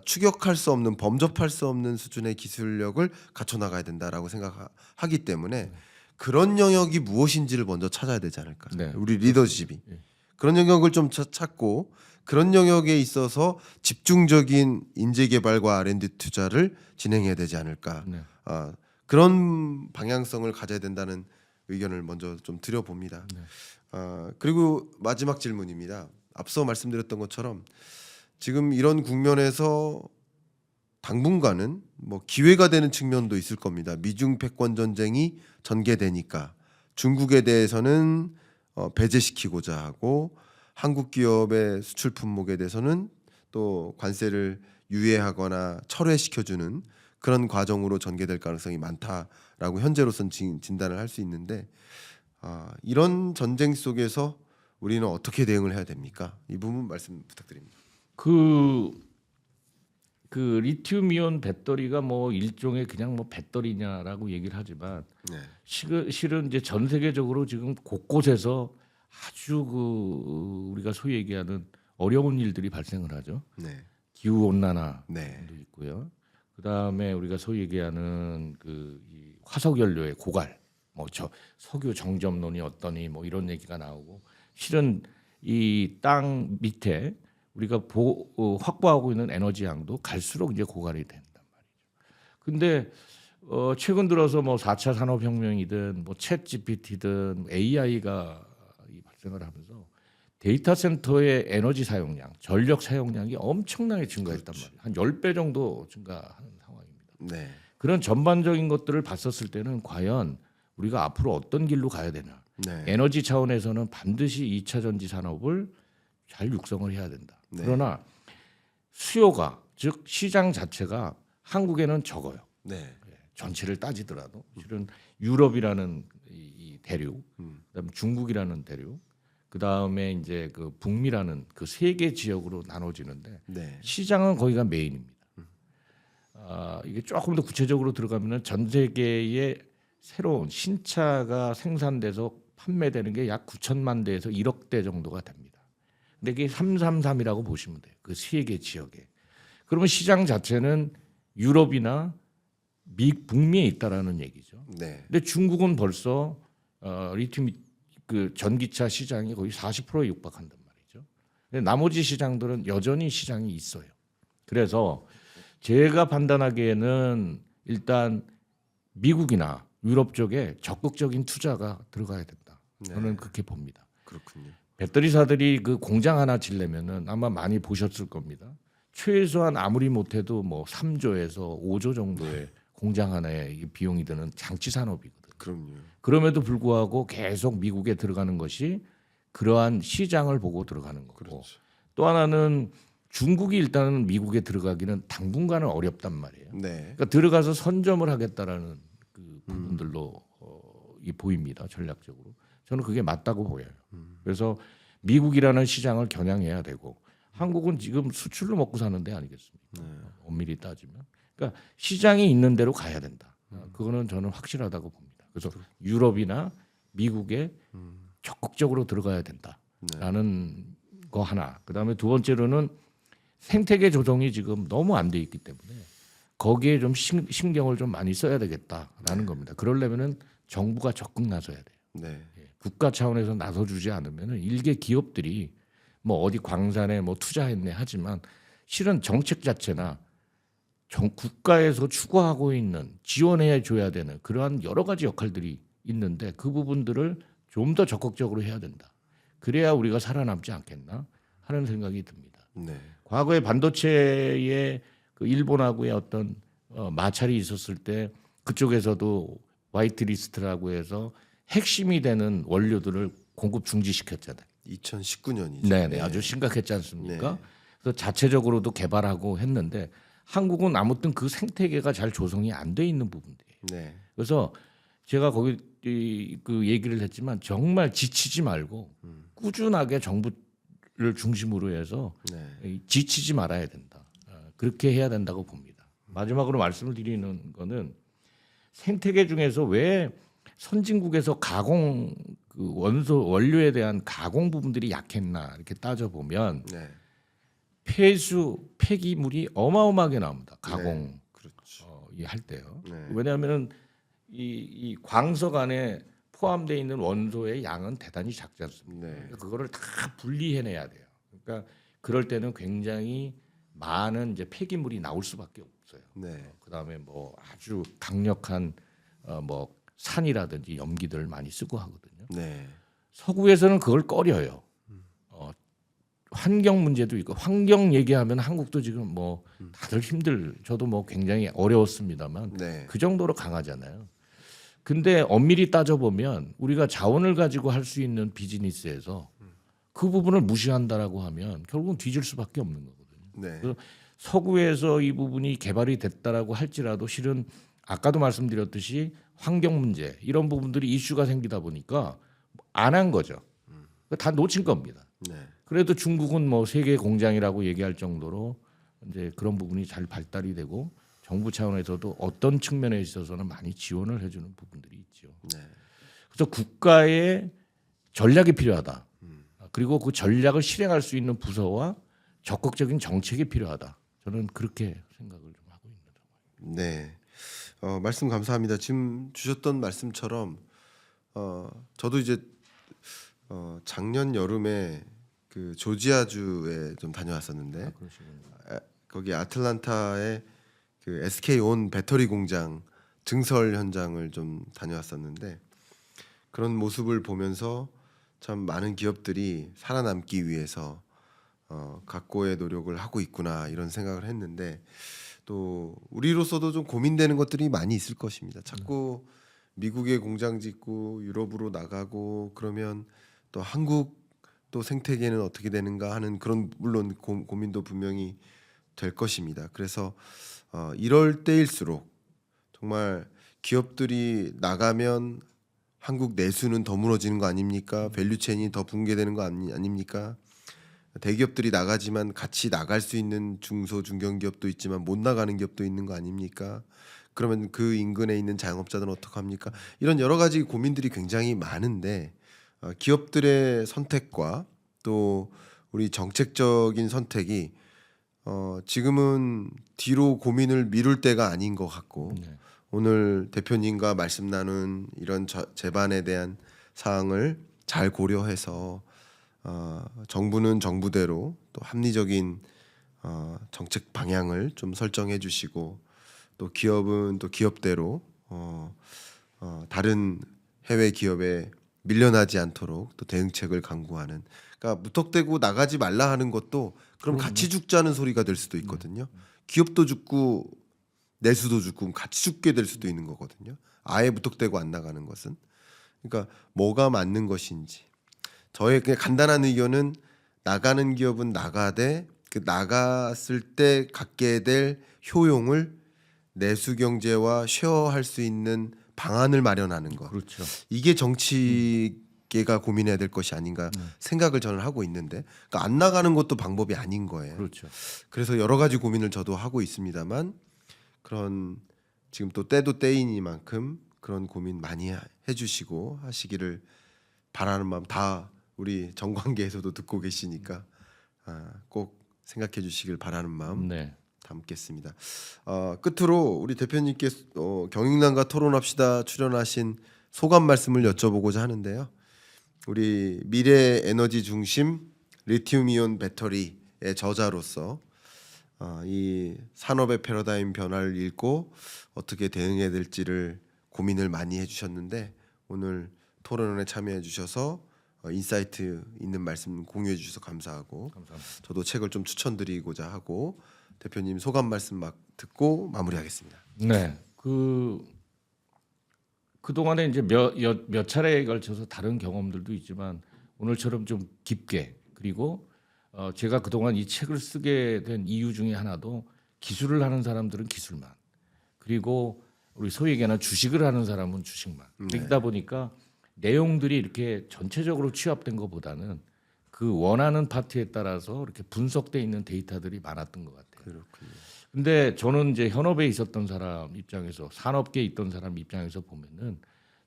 추격할 수 없는 범접할 수 없는 수준의 기술력을 갖춰 나가야 된다라고 생각하기 때문에 그런 영역이 무엇인지를 먼저 찾아야 되지 않을까. 네. 우리 리더십이 예. 그런 영역을 좀 찾고 그런 영역에 있어서 집중적인 인재 개발과 R&D 투자를 진행해야 되지 않을까. 네. 그런 방향성을 가져야 된다는 의견을 먼저 좀 드려봅니다. 네. 그리고 마지막 질문입니다. 앞서 말씀드렸던 것처럼 지금 이런 국면에서 당분간은 뭐 기회가 되는 측면도 있을 겁니다. 미중 패권 전쟁이 전개되니까 중국에 대해서는 배제시키고자 하고 한국 기업의 수출 품목에 대해서는 또 관세를 유예하거나 철회시켜주는 그런 과정으로 전개될 가능성이 많다라고 현재로선 진단을 할 수 있는데 이런 전쟁 속에서 우리는 어떻게 대응을 해야 됩니까? 이 부분 말씀 부탁드립니다. 그 리튬이온 배터리가 뭐 일종의 그냥 뭐 배터리냐라고 얘기를 하지만 네. 실은 이제 전 세계적으로 지금 곳곳에서 아주 우리가 소위 얘기하는 어려운 일들이 발생을 하죠. 네. 기후 온난화도 네. 있고요. 그다음에 우리가 소위 얘기하는 이 화석 연료의 고갈, 뭐 저 석유 정점론이 어떠니 뭐 이런 얘기가 나오고 실은 이 땅 밑에 우리가 확보하고 있는 에너지 양도 갈수록 이제 고갈이 된단 말이죠. 근데 최근 들어서 뭐 4차 산업혁명이든 뭐 챗 GPT든 AI가 발생을 하면서 데이터 센터의 에너지 사용량, 전력 사용량이 엄청나게 증가했단 말이에요. 한 10배 정도 증가하는 상황입니다. 네. 그런 전반적인 것들을 봤었을 때는 과연 우리가 앞으로 어떤 길로 가야 되나. 네. 에너지 차원에서는 반드시 2차 전지 산업을 잘 육성을 해야 된다. 네. 그러나 수요가 즉 시장 자체가 한국에는 적어요. 네. 전체를 따지더라도 실은 유럽이라는 이 대륙, 그다음에 중국이라는 대륙, 그다음에 이제 그 북미라는 그 세 개 지역으로 나눠지는데 네. 시장은 거기가 메인입니다. 이게 조금 더 구체적으로 들어가면은 전 세계의 새로운 신차가 생산돼서 판매되는 게 약 9천만 대에서 1억 대 정도가 됩니다. 근데 이게 333이라고 보시면 돼요. 그 세 개 지역에. 그러면 시장 자체는 유럽이나 북미에 있다라는 얘기죠. 네. 근데 중국은 벌써 리튬 그 전기차 시장이 거의 40%에 육박한단 말이죠. 근데 나머지 시장들은 여전히 시장이 있어요. 그래서 제가 판단하기에는 일단 미국이나 유럽 쪽에 적극적인 투자가 들어가야 된다. 저는 그렇게 봅니다. 그렇군요. 배터리사들이 그 공장 하나 지려면은 아마 많이 보셨을 겁니다. 최소한 아무리 못해도 뭐 3조에서 5조 정도의 공장 하나에 이 비용이 드는 장치 산업이거든요. 그럼요. 그럼에도 불구하고 계속 미국에 들어가는 것이 그러한 시장을 보고 들어가는 거고 그렇죠. 또 하나는 중국이 일단은 미국에 들어가기는 당분간은 어렵단 말이에요. 네. 그러니까 들어가서 선점을 하겠다라는 그 부분들로 이 보입니다. 전략적으로 저는 그게 맞다고 보여요. 그래서 미국이라는 시장을 겨냥해야 되고 한국은 지금 수출로 먹고 사는 데 아니겠습니까? 엄밀히 따지면 그러니까 시장이 있는 대로 가야 된다. 그거는 저는 확실하다고 봅니다. 그래서 유럽이나 미국에 적극적으로 들어가야 된다라는 거 하나. 그다음에 두 번째로는 생태계 조정이 지금 너무 안 돼 있기 때문에 거기에 좀 신경을 좀 많이 써야 되겠다라는 겁니다. 그러려면은 정부가 적극 나서야 돼요. 네. 국가 차원에서 나서주지 않으면은 일개 기업들이 뭐 어디 광산에 뭐 투자했네 하지만 실은 정책 자체나 국가에서 추구하고 있는 지원해 줘야 되는 그러한 여러 가지 역할들이 있는데 그 부분들을 좀 더 적극적으로 해야 된다. 그래야 우리가 살아남지 않겠나 하는 생각이 듭니다. 네. 과거에 반도체에 그 일본하고의 어떤 마찰이 있었을 때 그쪽에서도 화이트리스트라고 해서 핵심이 되는 원료들을 공급 중지시켰잖아요. 2019년이죠. 네, 아주 심각했지 않습니까? 네. 그래서 자체적으로도 개발하고 했는데 한국은 아무튼 그 생태계가 잘 조성이 안 돼 있는 부분들이에요. 네. 그래서 제가 거기 그 얘기를 했지만 정말 지치지 말고 꾸준하게 정부를 중심으로 해서 네. 지치지 말아야 된다. 그렇게 해야 된다고 봅니다. 마지막으로 말씀을 드리는 거는 생태계 중에서 왜 선진국에서 가공 그 원료에 대한 가공 부분들이 약했나 이렇게 따져 보면 네. 폐기물이 어마어마하게 나옵니다. 가공 그렇죠. 할 때요. 네. 왜냐하면은 이 광석 안에 포함되어 있는 원소의 양은 대단히 작지 않습니까? 네. 그러니까 그거를 다 분리해내야 돼요. 그러니까 그럴 때는 굉장히 많은 이제 폐기물이 나올 수밖에 없어요. 네. 그다음에 뭐 아주 강력한 뭐 산이라든지 염기들을 많이 쓰고 하거든요. 네. 서구에서는 그걸 꺼려요. 환경 문제도 있고 환경 얘기하면 한국도 지금 뭐 다들 저도 뭐 굉장히 어려웠습니다만 네. 그 정도로 강하잖아요. 근데 엄밀히 따져보면 우리가 자원을 가지고 할 수 있는 비즈니스에서 그 부분을 무시한다라고 하면 결국은 뒤질 수밖에 없는 거거든요. 네. 그래서 서구에서 이 부분이 개발이 됐다라고 할지라도 실은 아까도 말씀드렸듯이 환경 문제 이런 부분들이 이슈가 생기다 보니까 안 한 거죠. 다 놓친 겁니다. 네. 그래도 중국은 뭐 세계 공장이라고 얘기할 정도로 이제 그런 부분이 잘 발달이 되고 정부 차원에서도 어떤 측면에 있어서는 많이 지원을 해주는 부분들이 있죠. 네. 그래서 국가의 전략이 필요하다. 그리고 그 전략을 실행할 수 있는 부서와 적극적인 정책이 필요하다. 저는 그렇게 생각을 좀 하고 있는 상황입니다. 네. 말씀 감사합니다. 지금 주셨던 말씀처럼 저도 이제 작년 여름에 그 조지아주에 좀 다녀왔었는데 거기 아틀란타의 그 SK 온 배터리 공장 증설 현장을 좀 다녀왔었는데 그런 모습을 보면서 참 많은 기업들이 살아남기 위해서 각고의 노력을 하고 있구나 이런 생각을 했는데 또 우리로서도 좀 고민되는 것들이 많이 있을 것입니다. 자꾸 미국에 공장 짓고 유럽으로 나가고 그러면 또 한국 또 생태계는 어떻게 되는가 하는 그런 물론 고민도 분명히 될 것입니다. 그래서 이럴 때일수록 정말 기업들이 나가면 한국 내수는 더 무너지는 거 아닙니까? 밸류체인이 더 붕괴되는 거 아닙니까? 대기업들이 나가지만 같이 나갈 수 있는 중소 중견기업도 있지만 못 나가는 기업도 있는 거 아닙니까? 그러면 그 인근에 있는 자영업자들은 어떡합니까? 이런 여러 가지 고민들이 굉장히 많은데 기업들의 선택과 또 우리 정책적인 선택이 지금은 뒤로 고민을 미룰 때가 아닌 것 같고 네. 오늘 대표님과 말씀 나눈 이런 제반에 대한 사항을 잘 고려해서 정부는 정부대로 또 합리적인 정책 방향을 좀 설정해 주시고 또 기업은 또 기업대로 다른 해외 기업에 밀려나지 않도록 또 대응책을 강구하는 그러니까 무턱대고 나가지 말라 하는 것도 그럼 같이 죽자는 소리가 될 수도 있거든요. 기업도 죽고 내수도 죽고 같이 죽게 될 수도 있는 거거든요. 아예 무턱대고 안 나가는 것은 그러니까 뭐가 맞는 것인지 저의 그냥 간단한 의견은 나가는 기업은 나가되 그 나갔을 때 갖게 될 효용을 내수 경제와 쉐어할 수 있는 방안을 마련하는 것. 그렇죠. 이게 정치계가 고민해야 될 것이 아닌가 생각을 저는 하고 있는데 그러니까 안 나가는 것도 방법이 아닌 거예요. 그렇죠. 그래서 여러 가지 고민을 저도 하고 있습니다만 그런 지금 또 때도 때이니만큼 그런 고민 많이 해주시고 하시기를 바라는 마음 다 우리 정관계에서도 듣고 계시니까 꼭 생각해 주시길 바라는 마음 네. 담겠습니다. 끝으로 우리 대표님께 경영난과 토론합시다 출연하신 소감 말씀을 여쭤보고자 하는데요. 우리 미래 에너지 중심 리튬이온 배터리의 저자로서 이 산업의 패러다임 변화를 읽고 어떻게 대응해야 될지를 고민을 많이 해주셨는데 오늘 토론에 참여해 주셔서 인사이트 있는 말씀 공유해 주셔서 감사하고 감사합니다. 저도 책을 좀 추천드리고자 하고 대표님 소감 말씀 막 듣고 마무리하겠습니다. 네. 그동안에 이제 몇 차례에 걸쳐서 다른 경험들도 있지만 오늘처럼 좀 깊게 그리고 제가 그동안 이 책을 쓰게 된 이유 중에 하나도 기술을 하는 사람들은 기술만 그리고 우리 소위 얘기하는 주식을 하는 사람은 주식만 그러다 보니까 내용들이 이렇게 전체적으로 취합된 것보다는 그 원하는 파트에 따라서 이렇게 분석돼 있는 데이터들이 많았던 것 같아요. 그렇군요. 근데 저는 이제 현업에 있었던 사람 입장에서 산업계에 있던 사람 입장에서 보면은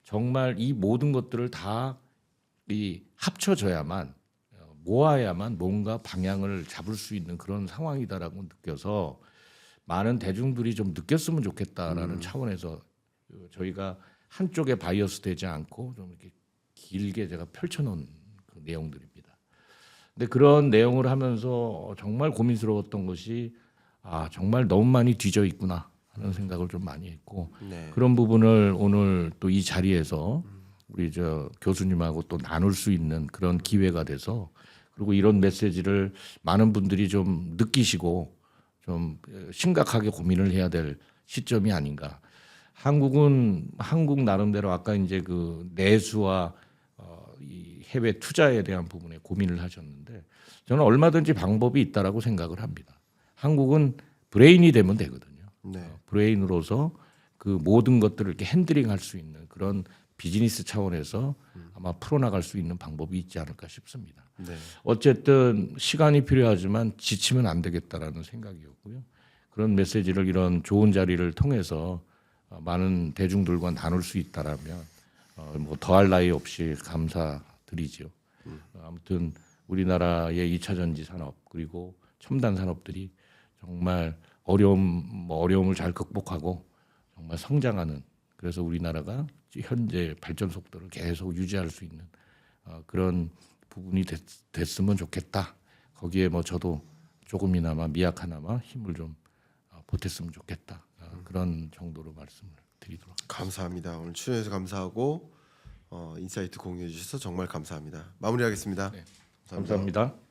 정말 이 모든 것들을 다 이 합쳐져야만 모아야만 뭔가 방향을 잡을 수 있는 그런 상황이다라고 느껴서 많은 대중들이 좀 느꼈으면 좋겠다라는 차원에서 저희가 한쪽에 바이어스 되지 않고 좀 이렇게 길게 제가 펼쳐놓은 그 내용들입니다. 근데 그런 내용을 하면서 정말 고민스러웠던 것이 정말 너무 많이 뒤져 있구나 하는 생각을 좀 많이 했고 네. 그런 부분을 오늘 또 이 자리에서 우리 저 교수님하고 또 나눌 수 있는 그런 기회가 돼서 그리고 이런 메시지를 많은 분들이 좀 느끼시고 좀 심각하게 고민을 해야 될 시점이 아닌가. 한국 나름대로 아까 이제 그 내수와 이 해외 투자에 대한 부분에 고민을 하셨는데 저는 얼마든지 방법이 있다라고 생각을 합니다. 한국은 브레인이 되면 되거든요. 네. 브레인으로서 그 모든 것들을 이렇게 핸들링할 수 있는 그런 비즈니스 차원에서 아마 풀어나갈 수 있는 방법이 있지 않을까 싶습니다. 네. 어쨌든 시간이 필요하지만 지치면 안 되겠다라는 생각이었고요. 그런 메시지를 이런 좋은 자리를 통해서 많은 대중들과 나눌 수 있다라면 뭐 더할 나위 없이 감사드리죠. 아무튼 우리나라의 2차 전지 산업 그리고 첨단 산업들이 정말 어려움을 잘 극복하고 정말 성장하는 그래서 우리나라가 현재 발전 속도를 계속 유지할 수 있는 그런 부분이 됐으면 좋겠다. 거기에 뭐 저도 조금이나마 미약하나마 힘을 좀 보탰으면 좋겠다. 그런 정도로 말씀을 드리도록 하겠습니다. 감사합니다. 오늘 출연해서 감사하고 인사이트 공유해 주셔서 정말 감사합니다. 마무리하겠습니다. 감사합니다.